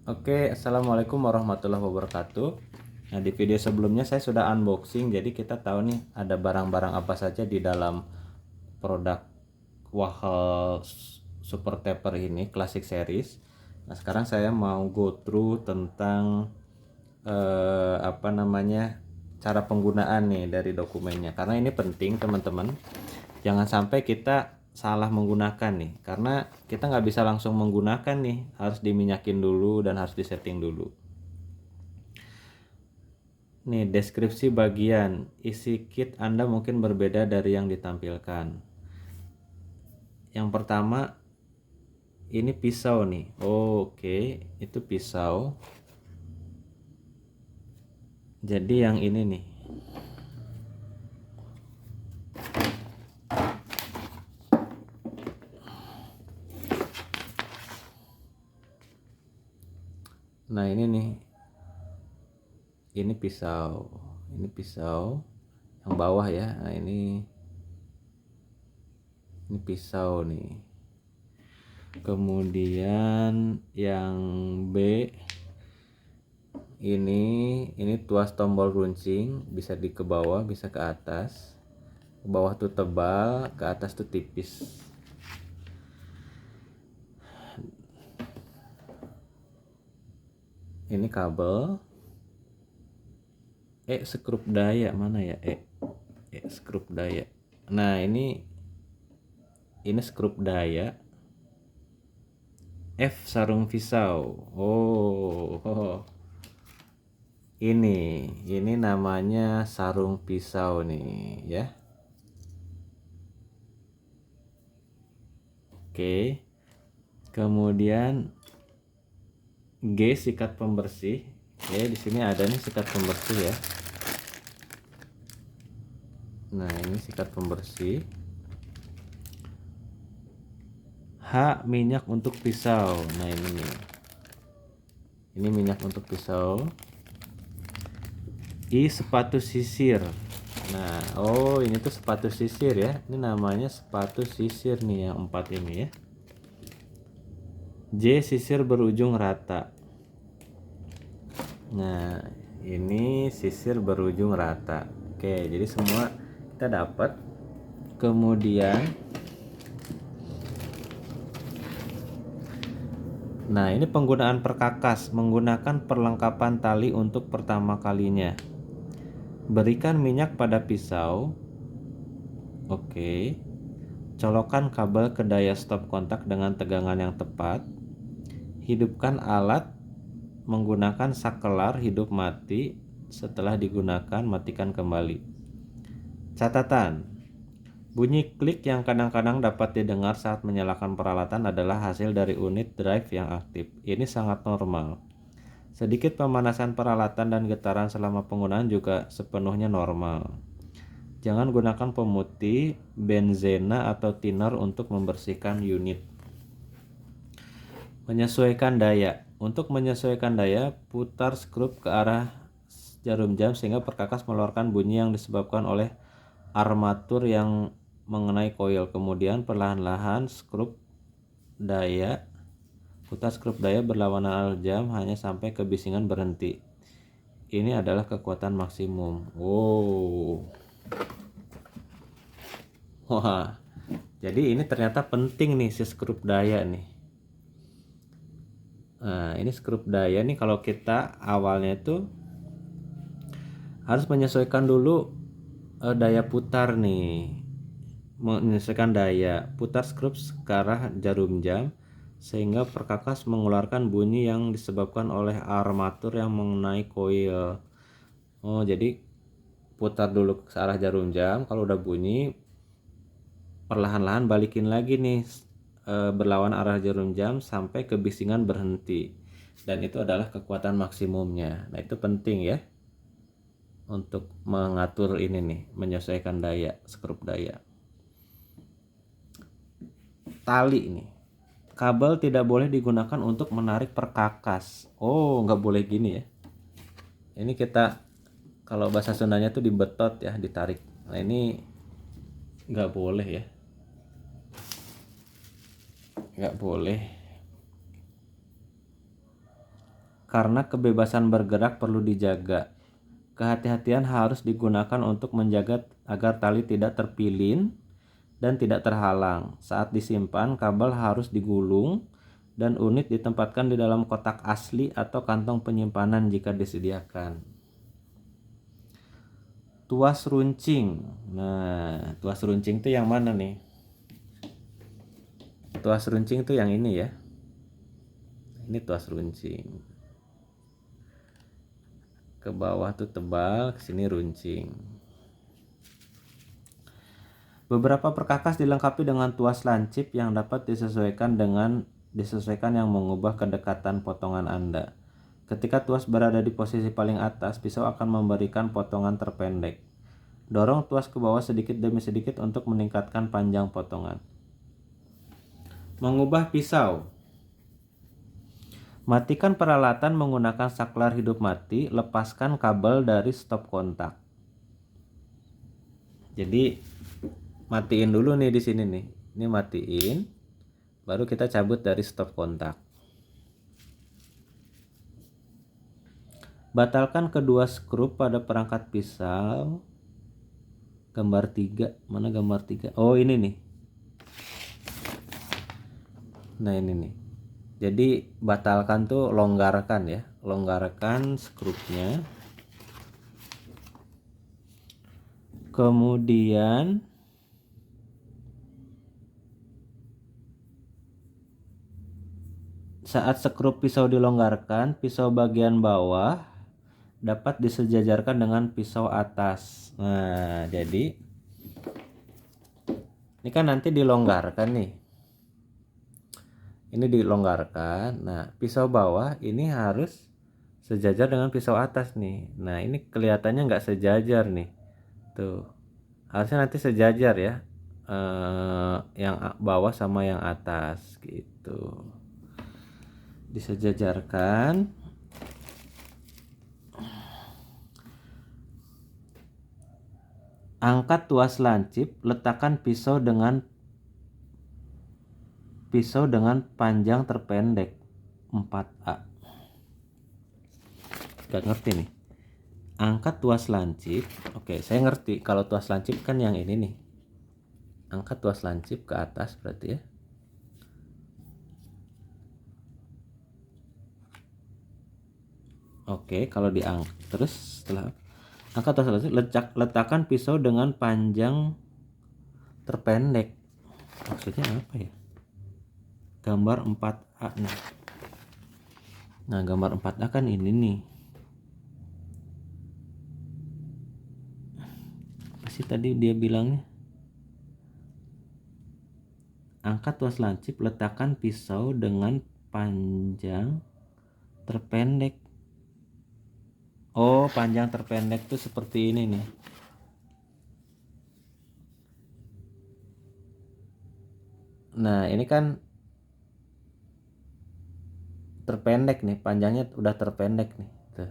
Oke, assalamualaikum warahmatullahi wabarakatuh. Nah, di video sebelumnya saya sudah unboxing, jadi kita tahu nih ada barang-barang apa saja di dalam produk Wahel Super Taper ini, Classic Series. Nah, sekarang saya mau go through tentang cara penggunaan nih dari dokumennya, karena ini penting teman-teman. Jangan sampai kita salah menggunakan nih, karena kita nggak bisa langsung menggunakan nih, harus diminyakin dulu dan harus disetting dulu. Nih, deskripsi bagian isi kit Anda mungkin berbeda dari yang ditampilkan. Yang pertama, ini pisau nih. Oke, itu pisau. Jadi yang ini nih. Nah, ini nih. Ini pisau. Ini pisau yang bawah ya. Nah, ini pisau nih. Kemudian yang B, ini tuas tombol runcing, bisa di ke bawah, bisa ke atas. Ke bawah tuh tebal, ke atas tuh tipis. Ini kabel. Skrup daya mana ya? Skrup daya. Nah, ini skrup daya. F sarung pisau. Ini namanya sarung pisau nih ya. Oke. Kemudian G, sikat pembersih. Di sini ada nih sikat pembersih ya. Nah, ini sikat pembersih. H, minyak untuk pisau. Nah, ini nih. Ini minyak untuk pisau. I, sepatu sisir. Nah, ini tuh sepatu sisir ya. Ini namanya sepatu sisir nih yang 4 ini ya. J, sisir berujung rata. Nah, ini sisir berujung rata. Oke, jadi semua kita dapat. Kemudian, nah ini penggunaan perkakas, menggunakan perlengkapan tali untuk pertama kalinya. Berikan minyak pada pisau. Oke. Colokkan kabel ke daya stop kontak dengan tegangan yang tepat. Hidupkan alat menggunakan sakelar hidup mati. Setelah digunakan, matikan kembali. Catatan: bunyi klik yang kadang-kadang dapat didengar saat menyalakan peralatan adalah hasil dari unit drive yang aktif. Ini sangat normal. Sedikit pemanasan peralatan dan getaran selama penggunaan juga sepenuhnya normal. Jangan gunakan pemutih, benzena, atau thinner untuk membersihkan unit. Menyesuaikan daya. Untuk menyesuaikan daya, putar skrup ke arah jarum jam sehingga perkakas mengeluarkan bunyi yang disebabkan oleh armatur yang mengenai koil. Kemudian perlahan-lahan putar skrup daya berlawanan arah jam hanya sampai kebisingan berhenti. Ini adalah kekuatan maksimum. Wah, jadi ini ternyata penting nih si skrup daya nih. Nah, ini skrup daya nih, kalau kita awalnya itu harus menyesuaikan dulu daya putar nih. Menyesuaikan daya putar skrup ke arah jarum jam sehingga perkakas mengeluarkan bunyi yang disebabkan oleh armatur yang mengenai koil. Jadi putar dulu ke arah jarum jam, kalau udah bunyi perlahan-lahan balikin lagi nih berlawan arah jarum jam sampai kebisingan berhenti, dan itu adalah kekuatan maksimumnya. Nah, itu penting ya untuk mengatur ini nih, menyesuaikan daya skrup daya. Tali ini, kabel tidak boleh digunakan untuk menarik perkakas. Nggak boleh gini ya. Ini kita, kalau bahasa Sundanya tuh dibetot ya, ditarik. Nah, ini nggak boleh ya, nggak boleh. karena kebebasan bergerak perlu dijaga. Kehati-hatian harus digunakan untuk menjaga agar tali tidak terpilin dan tidak terhalang. Saat disimpan, kabel harus digulung dan unit ditempatkan di dalam kotak asli atau kantong penyimpanan jika disediakan. Tuas runcing. Nah, tuas runcing itu yang mana nih? Tuas runcing itu yang ini ya. Ini tuas runcing. Ke bawah tuh tebal, ke sini runcing. Beberapa perkakas dilengkapi dengan tuas lancip yang dapat disesuaikan yang mengubah kedekatan potongan Anda. Ketika tuas berada di posisi paling atas, pisau akan memberikan potongan terpendek. Dorong tuas ke bawah sedikit demi sedikit untuk meningkatkan panjang potongan. Mengubah pisau. Matikan peralatan menggunakan saklar hidup mati, lepaskan kabel dari stop kontak. Jadi matiin dulu nih di sini nih. Ini matiin, baru kita cabut dari stop kontak. Batalkan kedua skrup pada perangkat pisau. Gambar 3, mana gambar 3? Oh, ini nih. Nah, ini nih. Jadi batalkan tuh longgarkan ya, longgarkan skrupnya. Kemudian saat skrup pisau dilonggarkan, pisau bagian bawah dapat disejajarkan dengan pisau atas. Nah, jadi ini kan nanti dilonggarkan nih. Ini dilonggarkan. Nah, pisau bawah ini harus sejajar dengan pisau atas nih. Nah, ini kelihatannya nggak sejajar nih. Tuh. Harusnya nanti sejajar ya. Yang bawah sama yang atas gitu. Disejajarkan. Angkat tuas lancip, letakkan pisau dengan panjang terpendek 4A. Gak ngerti nih. Angkat tuas lancip. Oke, saya ngerti kalau tuas lancip kan yang ini nih. Angkat tuas lancip ke atas berarti ya. Oke, kalau diangkat terus setelah angkat tuas lancip, letakkan pisau dengan panjang terpendek. Maksudnya apa ya? Gambar 4A nih. Nah, gambar 4A kan ini nih. Masih tadi dia bilangnya. Angkat tuas lancip, letakkan pisau dengan panjang terpendek. Oh, panjang terpendek tuh seperti ini nih. Nah, ini kan terpendek nih, panjangnya udah terpendek nih. Tuh.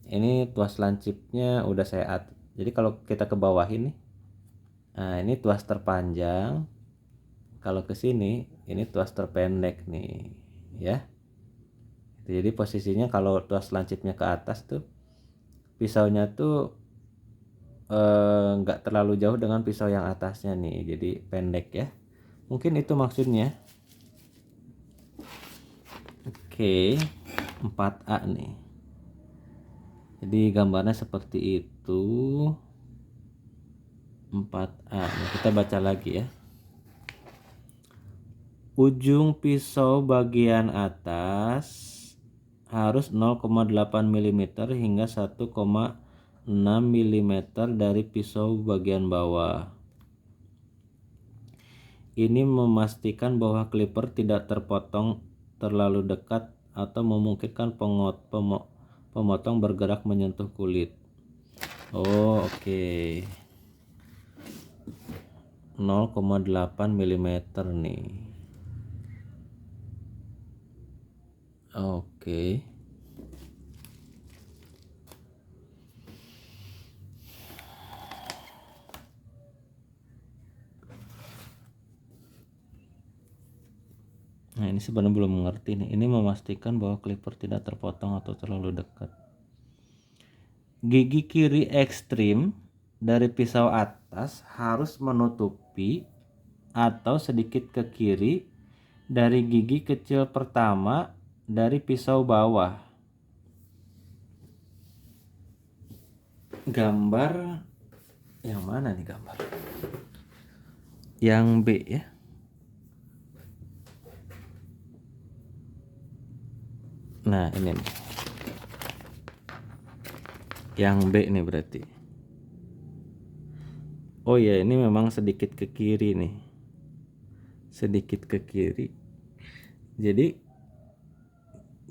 Ini tuas lancipnya udah saya atur. Jadi kalau kita ke bawah ini, nah ini tuas terpanjang. Kalau ke sini, ini tuas terpendek nih, ya. Jadi posisinya kalau tuas lancipnya ke atas tuh, pisaunya tuh nggak terlalu jauh dengan pisau yang atasnya nih, jadi pendek ya. Mungkin itu maksudnya. Oke, 4A nih. Jadi gambarnya seperti itu. 4A. Nah, kita baca lagi ya. Ujung pisau bagian atas harus 0,8 mm hingga 1,6 mm dari pisau bagian bawah. Ini memastikan bahwa clipper tidak terpotong terlalu dekat atau memungkinkan pemotong bergerak menyentuh kulit. Oh, oke. 0,8 mm nih. Oke. Nah, ini sebenarnya belum mengerti nih. Ini memastikan bahwa clipper tidak terpotong atau terlalu dekat. Gigi kiri ekstrim dari pisau atas harus menutupi atau sedikit ke kiri dari gigi kecil pertama dari pisau bawah. Gambar yang mana nih gambar? Yang B ya. Nah, ini nih. Yang B nih berarti. Oh ya, ini memang sedikit ke kiri nih. Sedikit ke kiri. Jadi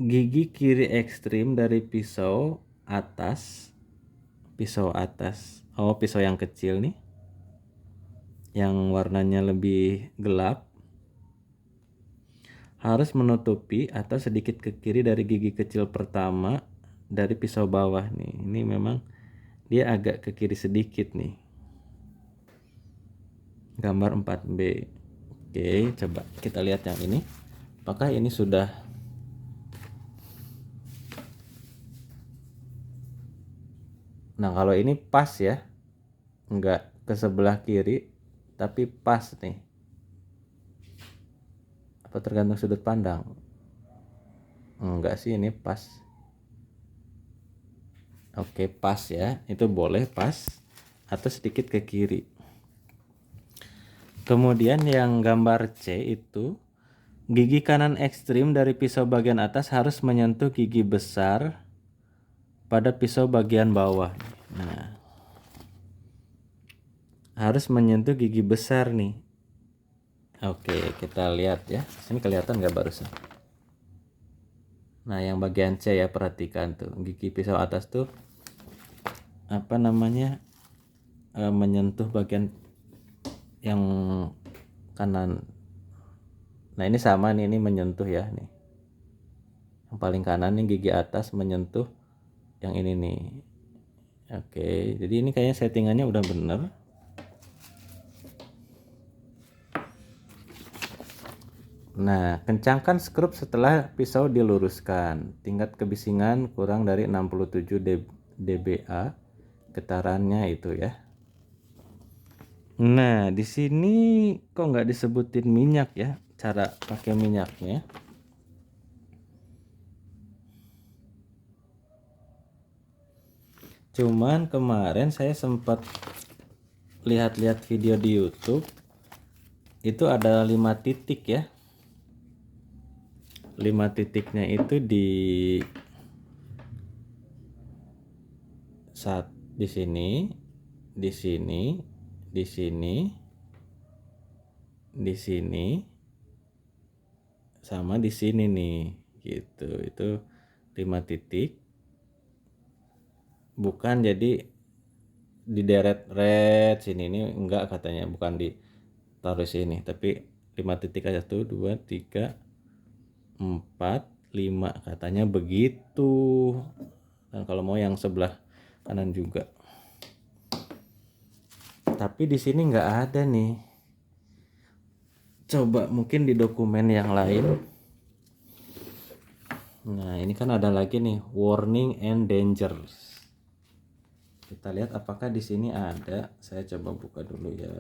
gigi kiri ekstrim dari pisau atas. Oh, pisau yang kecil nih. Yang warnanya lebih gelap. Harus menutupi atau sedikit ke kiri dari gigi kecil pertama dari pisau bawah nih. Ini memang dia agak ke kiri sedikit nih. Gambar 4B. Oke, coba kita lihat yang ini. Apakah ini sudah Nah, kalau ini pas ya. Enggak ke sebelah kiri, tapi pas nih. Apa tergantung sudut pandang? Enggak sih, ini pas. Oke, pas ya. Itu boleh pas atau sedikit ke kiri. Kemudian yang gambar C itu gigi kanan ekstrim dari pisau bagian atas harus menyentuh gigi besar pada pisau bagian bawah. Nah, harus menyentuh gigi besar nih. Oke, kita lihat ya. Ini kelihatan nggak barusan? Nah, yang bagian C ya, perhatikan tuh. Gigi pisau atas tuh apa namanya? Menyentuh bagian yang kanan. Nah, ini sama nih, ini menyentuh ya nih. Yang paling kanan nih gigi atas menyentuh yang ini nih. Oke, jadi ini kayaknya settingannya udah bener. Nah, kencangkan skrup setelah pisau diluruskan. Tingkat kebisingan kurang dari 67 dBA. Getarannya itu ya. Nah, di sini kok nggak disebutin minyak ya? Cara pakai minyaknya. Cuman kemarin saya sempat lihat-lihat video di YouTube. Itu ada 5 titik ya. 5 titiknya itu di sini, di sini, di sini, di sini, sama di sini nih, gitu. Itu 5 titik. Bukan jadi dideret sini, ini enggak katanya, bukan ditaruh sini, tapi 5 titik aja tuh, 2, 3, 4, 5 katanya begitu. Dan kalau mau yang sebelah kanan juga. Tapi di sini nggak ada nih. Coba mungkin di dokumen yang lain. Nah, ini kan ada lagi nih, warning and dangers. Kita lihat apakah di sini ada. Saya coba buka dulu ya.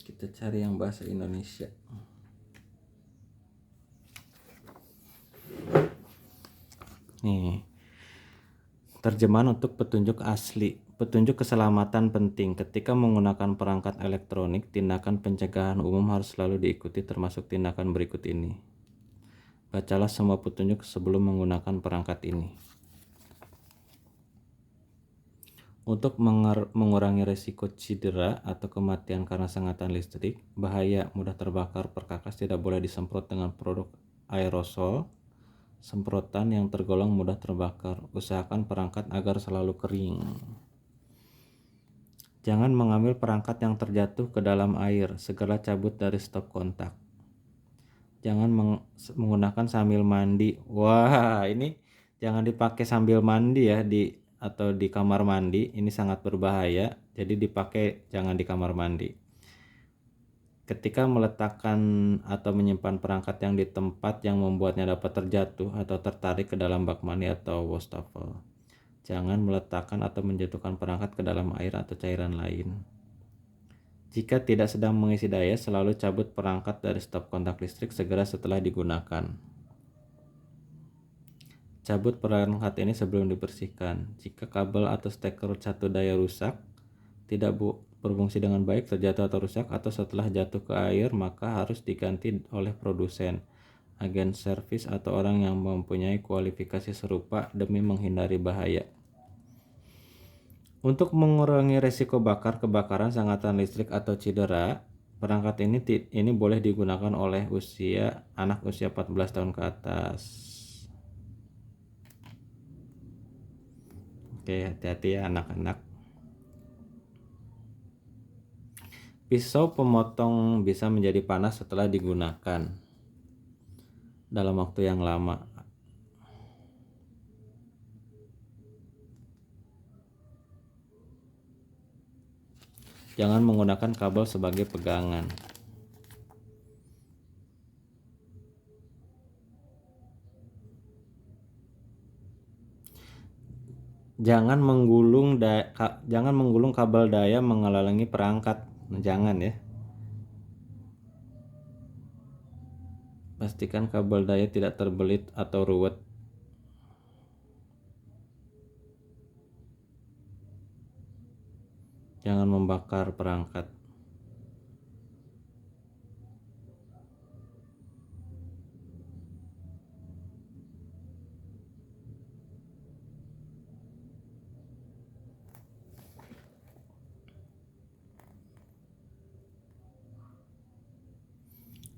Kita cari yang bahasa Indonesia. Nih, terjemahan untuk petunjuk asli. Petunjuk keselamatan penting. Ketika menggunakan perangkat elektronik, tindakan pencegahan umum harus selalu diikuti, termasuk tindakan berikut ini. Bacalah semua petunjuk sebelum menggunakan perangkat ini. Untuk mengurangi risiko cedera atau kematian karena sengatan listrik, bahaya mudah terbakar perkakas tidak boleh disemprot dengan produk aerosol, semprotan yang tergolong mudah terbakar. Usahakan perangkat agar selalu kering. Jangan mengambil perangkat yang terjatuh ke dalam air, segera cabut dari stop kontak. Jangan menggunakan sambil mandi. Wah, ini jangan dipakai sambil mandi ya atau di kamar mandi. Ini sangat berbahaya. Jadi dipakai jangan di kamar mandi. Ketika meletakkan atau menyimpan perangkat yang di tempat yang membuatnya dapat terjatuh atau tertarik ke dalam bak mandi atau wastafel. Jangan meletakkan atau menjatuhkan perangkat ke dalam air atau cairan lain. Jika tidak sedang mengisi daya, selalu cabut perangkat dari stop kontak listrik segera setelah digunakan. Cabut perangkat ini sebelum dibersihkan. Jika kabel atau steker satu daya rusak, tidak berfungsi dengan baik, terjatuh atau rusak, atau setelah jatuh ke air, maka harus diganti oleh produsen, agen servis, atau orang yang mempunyai kualifikasi serupa demi menghindari bahaya. Untuk mengurangi risiko kebakaran, sengatan listrik atau cedera, perangkat ini boleh digunakan oleh anak usia 14 tahun ke atas. Oke, hati-hati ya anak-anak. Pisau pemotong bisa menjadi panas setelah digunakan dalam waktu yang lama. Jangan menggunakan kabel sebagai pegangan. Jangan menggulung kabel daya menghalangi perangkat. Jangan ya. Pastikan kabel daya tidak terbelit atau ruwet. Jangan membakar perangkat.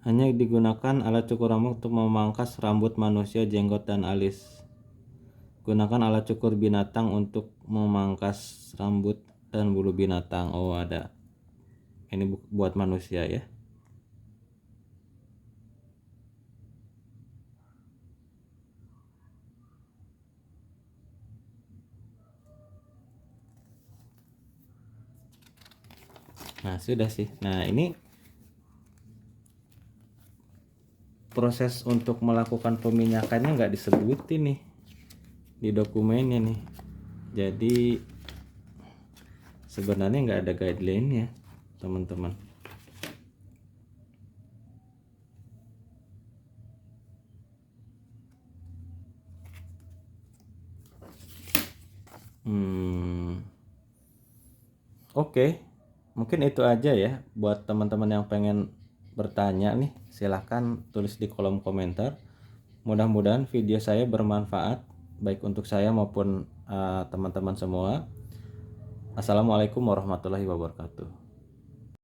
Hanya digunakan alat cukur rambut untuk memangkas rambut manusia, jenggot, dan alis. Gunakan alat cukur binatang untuk memangkas rambut dan bulu binatang. Oh, ada. Ini buat manusia ya. Nah, sudah sih. Nah, ini proses untuk melakukan peminyakannya nggak disebutin nih di dokumennya nih. Jadi sebenarnya nggak ada guideline-nya, teman-teman. Oke. Mungkin itu aja ya buat teman-teman yang pengen bertanya nih, silahkan tulis di kolom komentar. Mudah-mudahan video saya bermanfaat baik untuk saya maupun teman-teman semua. Assalamualaikum warahmatullahi wabarakatuh.